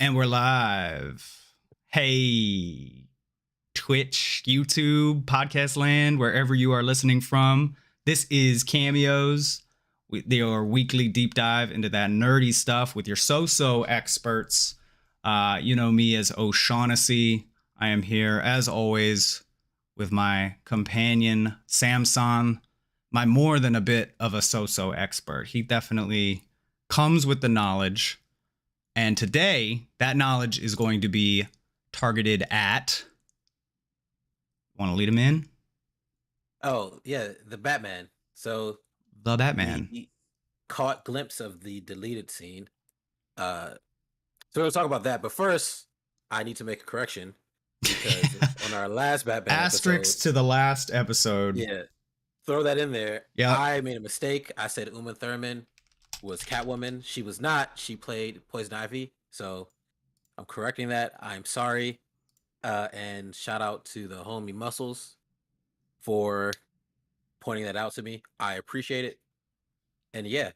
And we're live. Hey, Twitch, YouTube, podcast land, wherever you are listening from. This is Cameos, your weekly deep dive into that nerdy stuff with your so-so experts. You know me as Oseanacy. I am here, as always, with my companion, Samsahn, my more than a bit of a so-so expert. He definitely comes with the knowledge. And today, that knowledge is going to be targeted at... Want to lead him in? Oh, yeah, the Batman. So The Batman. the caught glimpse of the deleted scene. So we'll talk about that. But first, I need to make a correction because on our last Batman Asterisks episode, to the last episode. yeah, throw that in there. Yeah. I made a mistake. I said Uma Thurman was Catwoman. She was not. She played Poison Ivy. So I'm correcting that. I'm sorry. And shout out to the homie Muscles for pointing that out to me. I appreciate it. And yeah.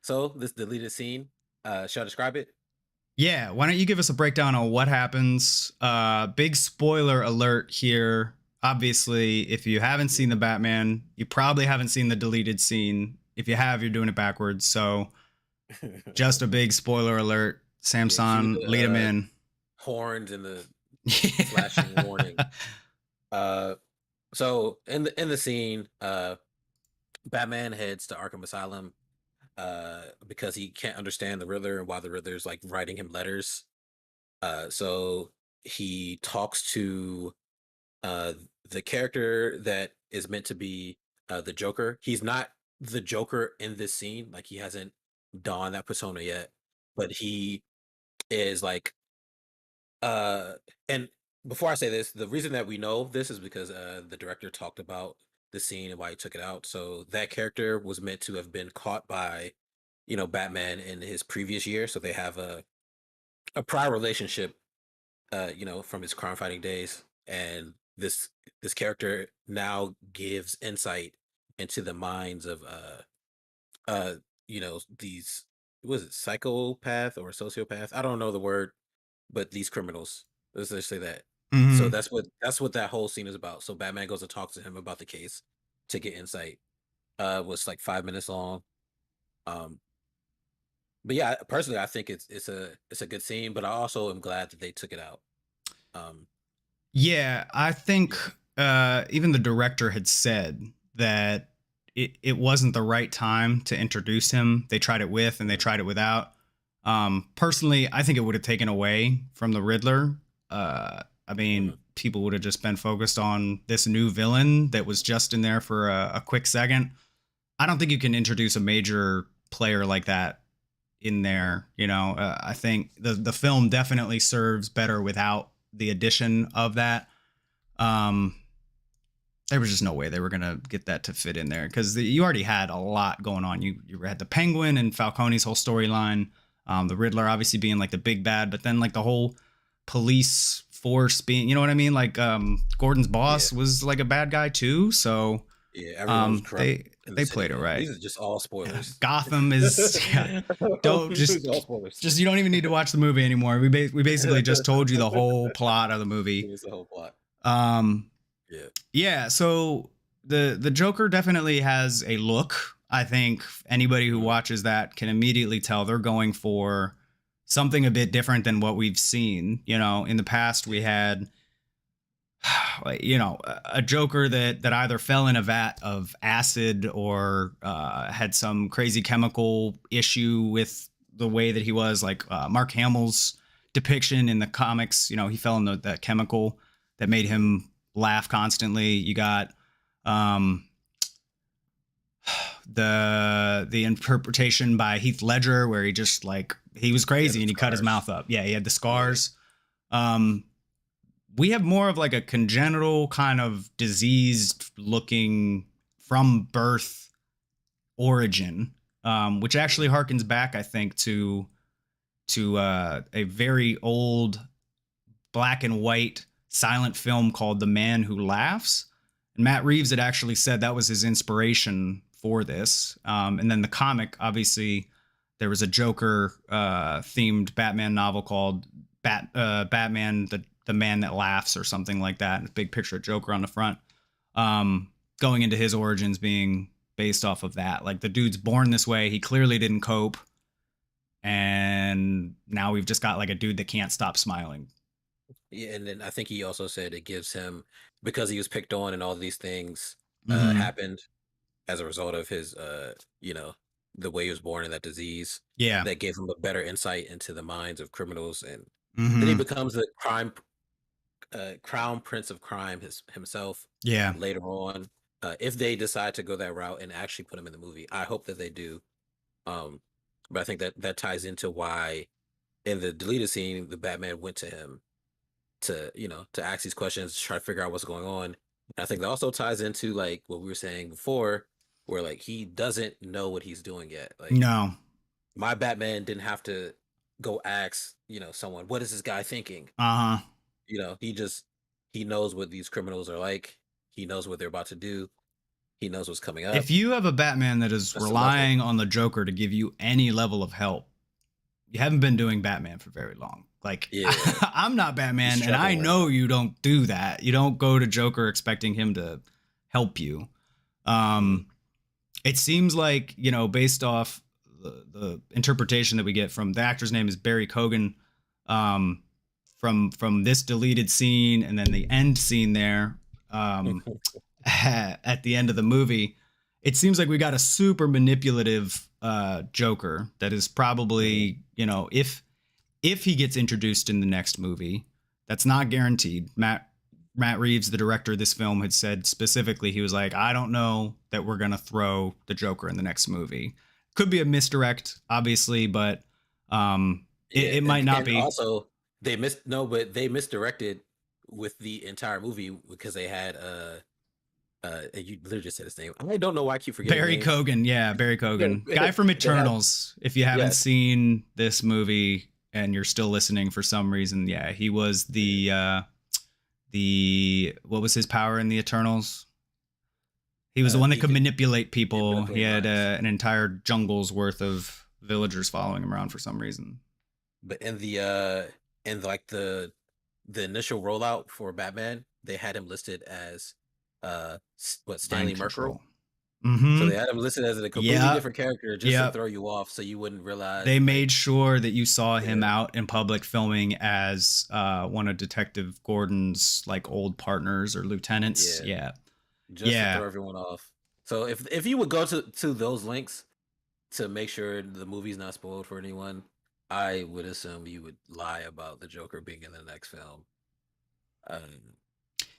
So this deleted scene, shall I describe it? Yeah, why don't you give us a breakdown on what happens? Big spoiler alert here. Obviously, if you haven't seen the Batman, you probably haven't seen the deleted scene. If you have, you're doing it backwards. So just a big spoiler alert. Samsahn, lead him in. Horns and the flashing warning. So in the scene, Batman heads to Arkham Asylum because he can't understand the Riddler and why the Riddler's like writing him letters. So he talks to the character that is meant to be the Joker. He's not the Joker in this scene, like he hasn't donned that persona yet, but he is like and before I say this, the reason that we know this is because the director talked about the scene and why he took it out. So that character was meant to have been caught by, Batman in his previous year. So they have a prior relationship, from his crime fighting days. And this character now gives insight into the minds of these, was it psychopath or sociopath? I don't know the word, but these criminals. Let's just say that. Mm-hmm. So that's what that whole scene is about. So Batman goes to talk to him about the case to get insight. Was like 5 minutes long. But yeah, personally, I think it's a good scene. But I also am glad that they took it out. Yeah, I think even the director had said that it wasn't the right time to introduce him. They tried it with and they tried it without. Personally, I think it would have taken away from the Riddler. I mean, people would have just been focused on this new villain that was just in there for a quick second. I don't think you can introduce a major player like that in there. I think the film definitely serves better without the addition of that. There was just no way they were going to get that to fit in there because you already had a lot going on. You had the Penguin and Falcone's whole storyline. The Riddler obviously being like the big bad, but then like the whole police force being, you know what I mean? Like Gordon's boss was like a bad guy too. So everyone was corrupt they played it right. These are just all spoilers. Gotham is don't just you don't even need to watch the movie anymore. We basically just told you the whole plot of the movie. It's the whole plot. Yeah. So the Joker definitely has a look. I think anybody who watches that can immediately tell they're going for something a bit different than what we've seen. In the past we had, a Joker that either fell in a vat of acid or had some crazy chemical issue with the way that he was. Like Mark Hamill's depiction in the comics, he fell in that chemical that made him laugh constantly. You got the interpretation by Heath Ledger where he just like he was crazy and he cut his mouth up. Yeah, he had the scars. We have more of like a congenital kind of diseased looking from birth origin, which actually harkens back, I think, to a very old black and white silent film called The Man Who Laughs. And Matt Reeves had actually said that was his inspiration for this. And then the comic, obviously, there was a Joker themed Batman novel called Batman the Man That Laughs or something like that. And a big picture of Joker on the front. Going into his origins being based off of that. Like the dude's born this way. He clearly didn't cope. And now we've just got like a dude that can't stop smiling. Yeah, and then I think he also said it gives him, because he was picked on and all these things Mm-hmm. happened as a result of his you know, the way he was born in that disease, Yeah. that gave him a better insight into the minds of criminals, and then he Mm-hmm. becomes the crown prince of crime himself Yeah. later on. If they decide to go that route and actually put him in the movie, I hope that they do. Um, but I think that that ties into why in the deleted scene the Batman went to him to, to ask these questions, try to figure out what's going on. And I think that also ties into like what we were saying before, where like he doesn't know what he's doing yet. Like No. my Batman didn't have to go ask, someone, what is this guy thinking? Uh-huh. He knows what these criminals are like. He knows what they're about to do. He knows what's coming up. If you have a Batman that is That's the level. relying on the Joker to give you any level of help, you haven't been doing Batman for very long. Like, Yeah, I'm not he's Batman, and I struggling right now. know you don't do that. You don't go to Joker expecting him to help you. Mhm. Um, it seems like, based off the interpretation that we get from the actor's name is Barry Cogan, um, from this deleted scene and then the end scene there, at the end of the movie, it seems like we got a super manipulative Joker that is Mhm. probably, if he gets introduced in the next movie, that's not guaranteed. Matt Reeves, the director of this film, had said specifically, he was like, I don't know that we're gonna throw the Joker in the next movie. Could be a misdirect, obviously, but Yeah, it might not and be. also they missed no, but they misdirected with the entire movie because they had and you literally just said his name. I don't know why I keep forgetting Barry names. Cogan, yeah, Barry Yeah, Cogan, guy from they had Eternals. If you haven't yes, seen this movie and you're still listening for some reason, yeah, he was yeah, the what was his power in the Eternals? He was the one that he could could manipulate yeah, people. He manipulate had minds. an entire jungle's worth of villagers following him around for some reason. But in like the initial rollout for Batman, they had him listed as Stanley Mind Merkel. control. So Mm-hmm. they had him listed as a completely Yep. different character just to Yep. throw you off, so you wouldn't realize They like made sure that you saw him yeah, out in public filming as one of Detective Gordon's like old partners or lieutenants. yeah, Yeah. just to Yeah. throw everyone off. So if you would go to those links to make sure the movie's not spoiled for anyone, I would assume you would lie about the Joker being in the next film. Um,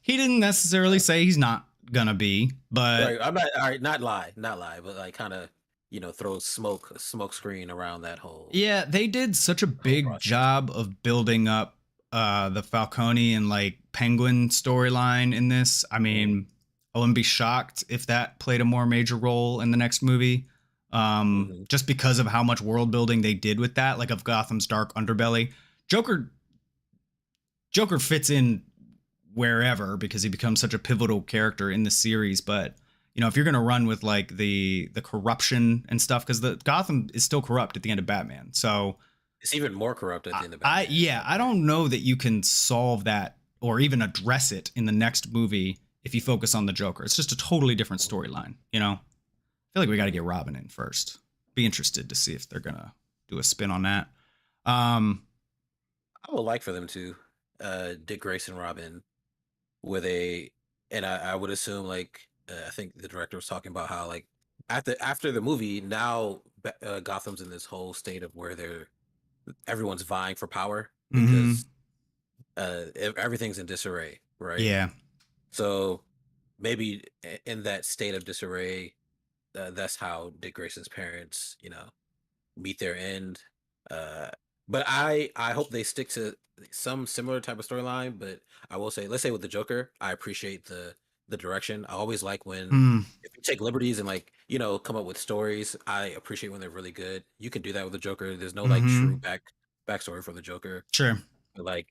He didn't necessarily uh, say he's not gonna be, but right, I'm not all right. Not lie, but like kind of throw a smoke screen around yeah, they did such a that whole big process. job of building up the Falcone and like Penguin storyline in this. I Hmm. mean, I wouldn't be shocked if that played a more major role in the next movie. Hmm. Just because of how much world building they did with that, like of Gotham's dark underbelly. Joker Joker fits in wherever because he becomes such a pivotal character in the series. But if you're gonna run with like the corruption and stuff, because the Gotham is still corrupt at the end of Batman. So It's even more corrupt at the end of I Batman. yeah, I don't know that you can solve that or even address it in the next movie if you focus on the Joker. It's just a totally different storyline. I feel like we got to get Hmm. Robin in first. Be interested to see if they're gonna do a spin on that. Um, I would like for them to Dick Grayson Robin with a, and I would assume like I think the director was talking about how like after the movie now Gotham's in this whole state of where everyone's vying for power mm-hmm. because everything's in disarray, right? Yeah. So maybe in that state of disarray, that's how Dick Grayson's parents, meet their end. Uh, but I hope they stick to some similar type of storyline. But I will say, let's say with the Joker, I appreciate the direction. I always like when Hmm. if you take liberties and like come up with stories. I appreciate when they're really good. You can do that with the Joker. There's no like true Mm-hmm. backstory for the Joker, Sure. but like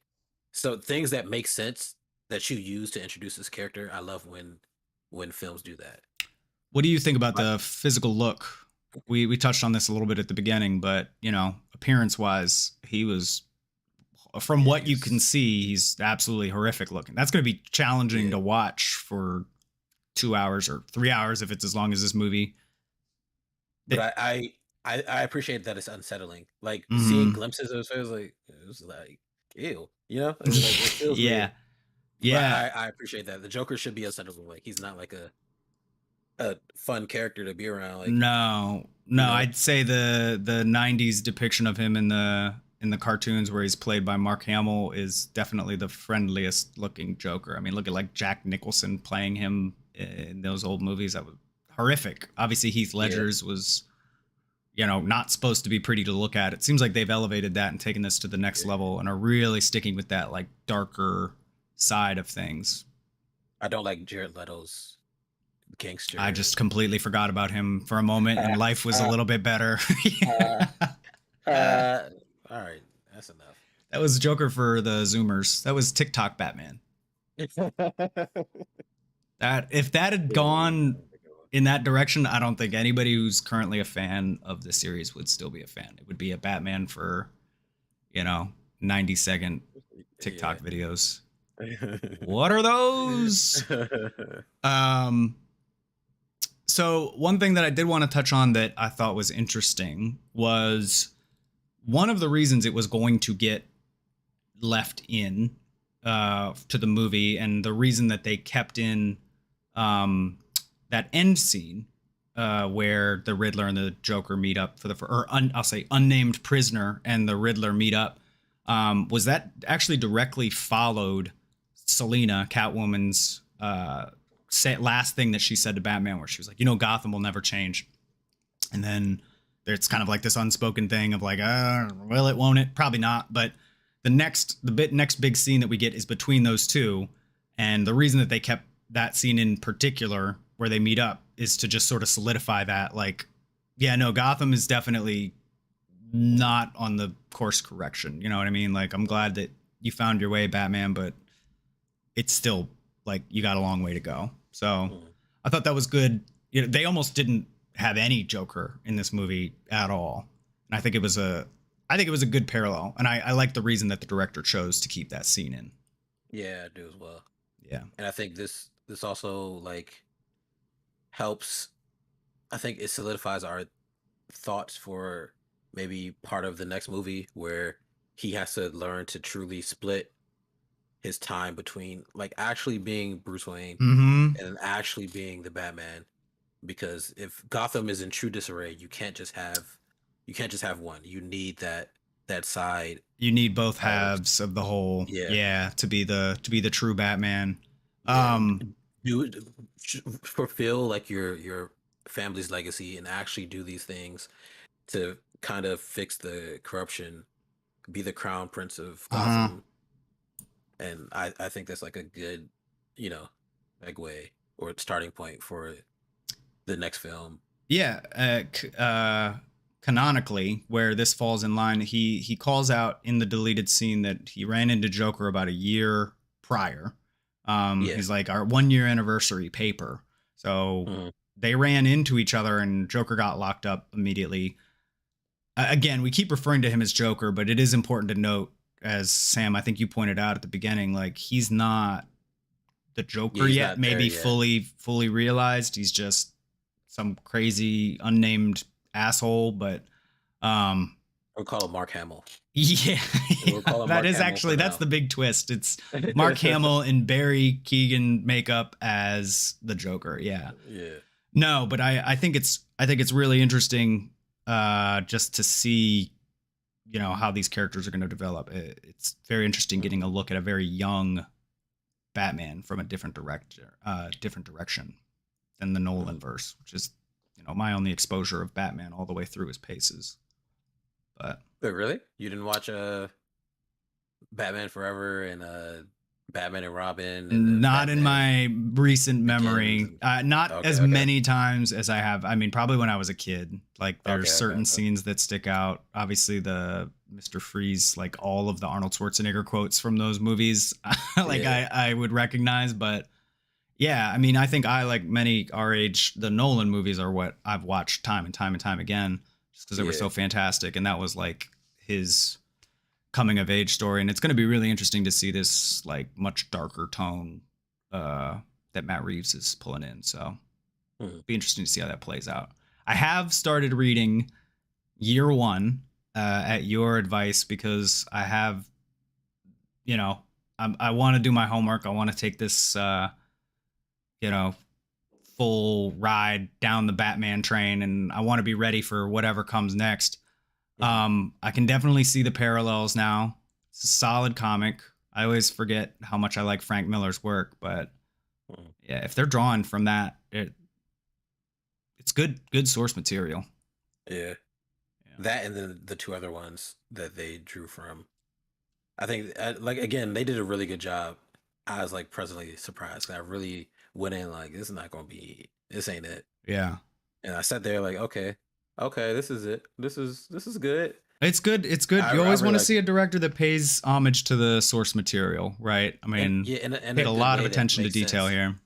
so things that make sense that you use to introduce this character. I love when films do that. What do you think about But the physical look? we touched on this a little bit at the beginning, but appearance wise, he was, from Yeah, what you can see, he's absolutely horrific looking. That's going to be challenging yeah. to watch for 2 hours or 3 hours if it's as long as this movie. But I appreciate that it's unsettling. Like seeing Mm-hmm. glimpses of it was like ew, like it feels Yeah, weird. But yeah. I appreciate that. The Joker should be unsettling. Like he's not like a fun character to be around. Like No, you no, know, I'd say the '90s depiction of him in the cartoons where he's played by Mark Hamill is definitely the friendliest looking Joker. I mean, look at like Jack Nicholson playing him in those old movies. That was horrific. Obviously, Heath yeah, Ledger's was not supposed to be pretty to look at. It seems like they've elevated that and taken this to the next yeah. level and are really sticking with that like darker side of things. I don't like Jared Leto's I gangster. just completely forgot about him for a moment and life was a little bit better. uh, Yeah. uh, all right, that's enough. That was Joker for the Zoomers. That was TikTok Batman. That if that had gone in that direction, I don't think anybody who's currently a fan of the series would still be a fan. It would be a Batman for, you know, 90-second Yeah. TikTok videos. What are those? Um so one thing that I did want to touch on that I thought was interesting was one of the reasons it was going to get left in to the movie, and the reason that they kept in that end scene where the Riddler and the Joker meet up for I'll say unnamed prisoner and the Riddler meet up, was that actually directly followed Selina, Catwoman's last thing that she said to Batman, where she was like, Gotham will never change. And then it's kind of like this unspoken thing of like, will it, won't it? Probably not. But the next big scene that we get is between those two. And the reason that they kept that scene in particular where they meet up is to just sort of solidify that, like, yeah, no, Gotham is definitely not on the course correction. You know what I mean? Like, I'm glad that you found your way, Batman, but it's still like you got a long way to go. So I thought that was good. They almost didn't have any Joker in this movie at all. And I think it was a good parallel. And I like the reason that the director chose to keep that scene in. Yeah, I do as well. Yeah. And I think this also like helps. I think it solidifies our thoughts for maybe part of the next movie where he has to learn to truly split his time between like actually being Bruce Wayne Mm-hmm. and actually being the Batman. Because if Gotham is in true disarray, you can't just have one. You need that side You need both of halves of the whole, yeah, yeah, to be the true Batman. yeah. Um, Do fulfill like your family's legacy and actually do these things to kind of fix the corruption, be the crown prince of uh-huh. Gotham. And I think that's like a good, you know, segue or starting point for the next film. Yeah, canonically, where this falls in line, he calls out in the deleted scene that he ran into Joker about a year prior. Yeah. He's like, our 1 year anniversary paper. So Mhm. they ran into each other, and Joker got locked up immediately. Again, we keep referring to him as Joker, but it is important to note, as Sam, I think you pointed out at the beginning, like he's not the Yeah, Joker he's yet, not there maybe yet. fully realized. He's just some crazy unnamed asshole, but um We'll call him Mark Hamill. yeah, We'll call him that Mark is Hamill for actually, that's now. the big twist. It's Mark Hamill and Barry Keoghan makeup as the Joker. Yeah. Yeah. No, but I think it's really interesting just to see how these characters are going to develop. It's very interesting getting a Mhm. look at a very young Batman from a different direction than the Nolan Mhm. verse, which is my only exposure of Batman all the way through his paces. But Wait, really? You didn't watch Batman Forever and Batman and Robin and not in Batman my recent Begins memory, and not okay, as okay. many times as I have. I mean, probably when I was a kid. Like there's Okay, okay, certain okay. scenes that stick out. Obviously, the Mr. Freeze, like all of the Arnold Schwarzenegger quotes from those movies, like Yeah. I would recognize. But Yeah, I mean, I think I, like many our age, the Nolan movies are what I've watched time and time and time again, just because they were Yeah. so fantastic, and that was like his coming of age story. And it's going to be really interesting to see this like much darker tone that Matt Reeves is pulling in. So Mhm. be interesting to see how that plays out. I have started reading Year One at your advice because I have, you know, I want to do my homework. I want to take this, you know, full ride down the Batman train, and I want to be ready for whatever comes next. Mhm. I can definitely see the parallels now. It's a solid comic. I always forget how much I like Frank Miller's work, but Mhm. yeah, if they're drawing from that, it's good source material. Yeah. Yeah. That and then the two other ones that they drew from. I think, like again, they did a really good job. I was like pleasantly surprised. I really went in like this is not gonna be this ain't it, Yeah. and I sat there like okay, okay, this is it. This is good. It's good. It's good. You I always really want to liked see it, a director that pays homage to the source material, right? I and mean, yeah, in paid a a good lot of way that attention to makes detail sense. here.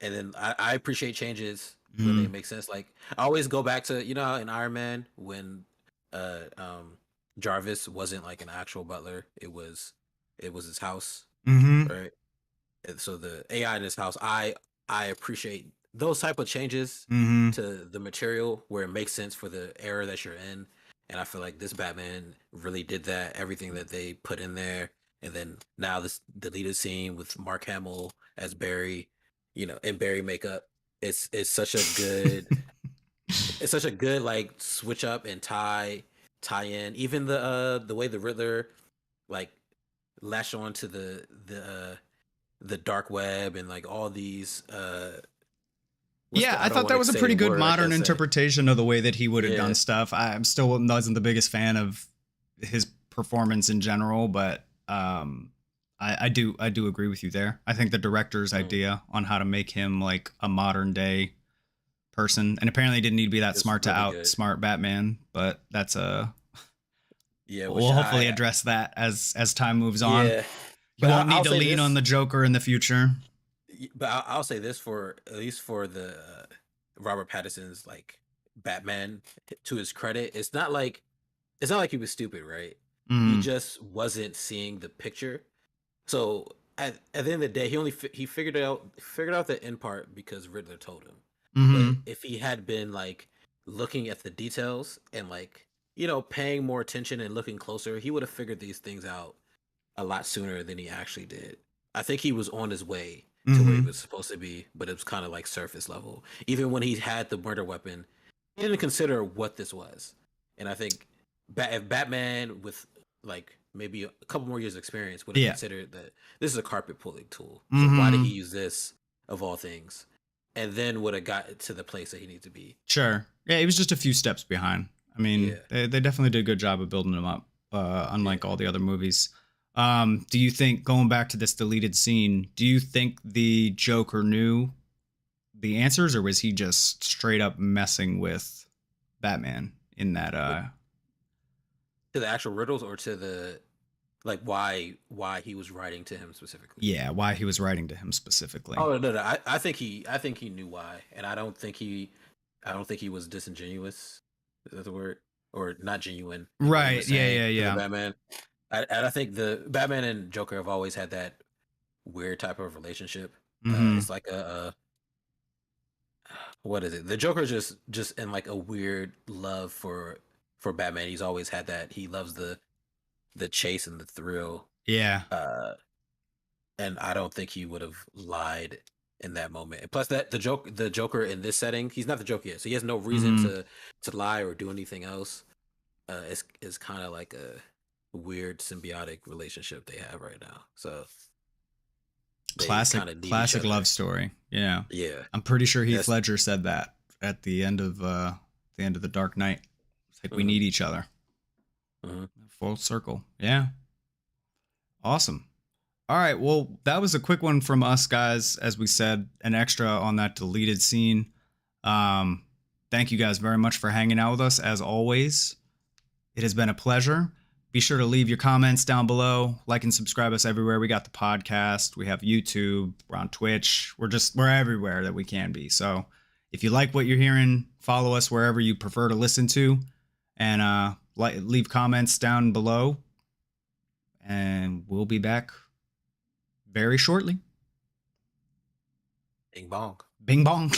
And then I appreciate changes when they Mm-hmm. make sense. Like I always go back to how in Iron Man when uh um Jarvis wasn't like an actual butler, it was his house, Mm-hmm. right? And so the AI in his house, I appreciate those type of changes Mm-hmm. to the material where it makes sense for the era that you're in. And I feel like this Batman really did that. Everything that they put in there, and then now this deleted scene with Mark Hamill as Barry, in Barry makeup. It's such a good it's such a good like switch up and tie in. Even the way the Riddler like latch on to the dark web and like all these Yeah, I I don't thought want that to was a say a pretty good word I modern can't say. interpretation of the way that he would have done Yeah. stuff. I'm still wasn't the biggest fan of his performance in general, but I do agree with you there. I think the director's Mm. idea on how to make him like a modern day person, and apparently he didn't need to be that It's smart to really good. outsmart Batman, but that's a Yeah, which we'll hopefully I address that as time moves on. yeah. He But won't need I'll to say lean on this. the Joker in the future. But I'll say this for at least for the Robert Pattinson's like Batman, to his credit, it's not like he was stupid, right? He Mm, just wasn't seeing the picture. So at the end of the day, he figured out the end part because Riddler told him. But mm-hmm. if he had been like looking at the details and like paying more attention and looking closer, he would have figured these things out a lot sooner than he actually did. I think he was on his way to where he Mm-hmm. was supposed to be, but it was kind of like surface level. Even when he had the murder weapon, he didn't consider what this was. And I think if Batman with like maybe a couple more years of experience would have Yeah. considered that this is a carpet pulling tool. So why did he Mm-hmm. use this of all things? And then would have got to the place that he needs to be. Sure. Yeah, he was just a few steps behind. I mean, Yeah, they definitely did a good job of building him up, yeah. unlike all the other movies. Do you think, going back to this deleted scene, do you think the Joker knew the answers, or was he just straight up messing with Batman in that? But to the actual riddles or to the like why he was writing to him specifically. Yeah, why he was writing to him specifically. Oh no, no, I think he knew why, and I don't think he was disingenuous. Is that the word? Or not genuine in what he Right. was Yeah. saying Yeah. to the Yeah. Batman. And I think the Batman and Joker have always had that weird type of relationship. Mm-hmm. It's like what is it? The Joker's just in like a weird love for Batman. He's always had that. He loves the chase and the thrill. Yeah. Uh, and I don't think he would have lied in that moment. And plus, that the Joker in this setting, he's not the Joker yet, so he has no reason Mm-hmm. to lie or do anything else. It's kind of like a weird symbiotic relationship they have right now. So they Classic, kind of need each classic love other. story. Yeah. Yeah, I'm pretty sure Heath that's Ledger said that at the end of the Dark Knight. It's like we hmm need each other. hmm Full circle. Yeah. Awesome. All right. Well, that was a quick one from us guys. As we said, an extra on that deleted scene. Um, Thank you guys very much for hanging out with us. As always, it has been a pleasure. Be sure to leave your comments down below. Like and subscribe us everywhere. We got the podcast. We have YouTube. We're on Twitch. We're everywhere that we can be. So if you like what you're hearing, follow us wherever you prefer to listen to, and leave comments down below. And we'll be back very shortly. Bing bong. Bing bong.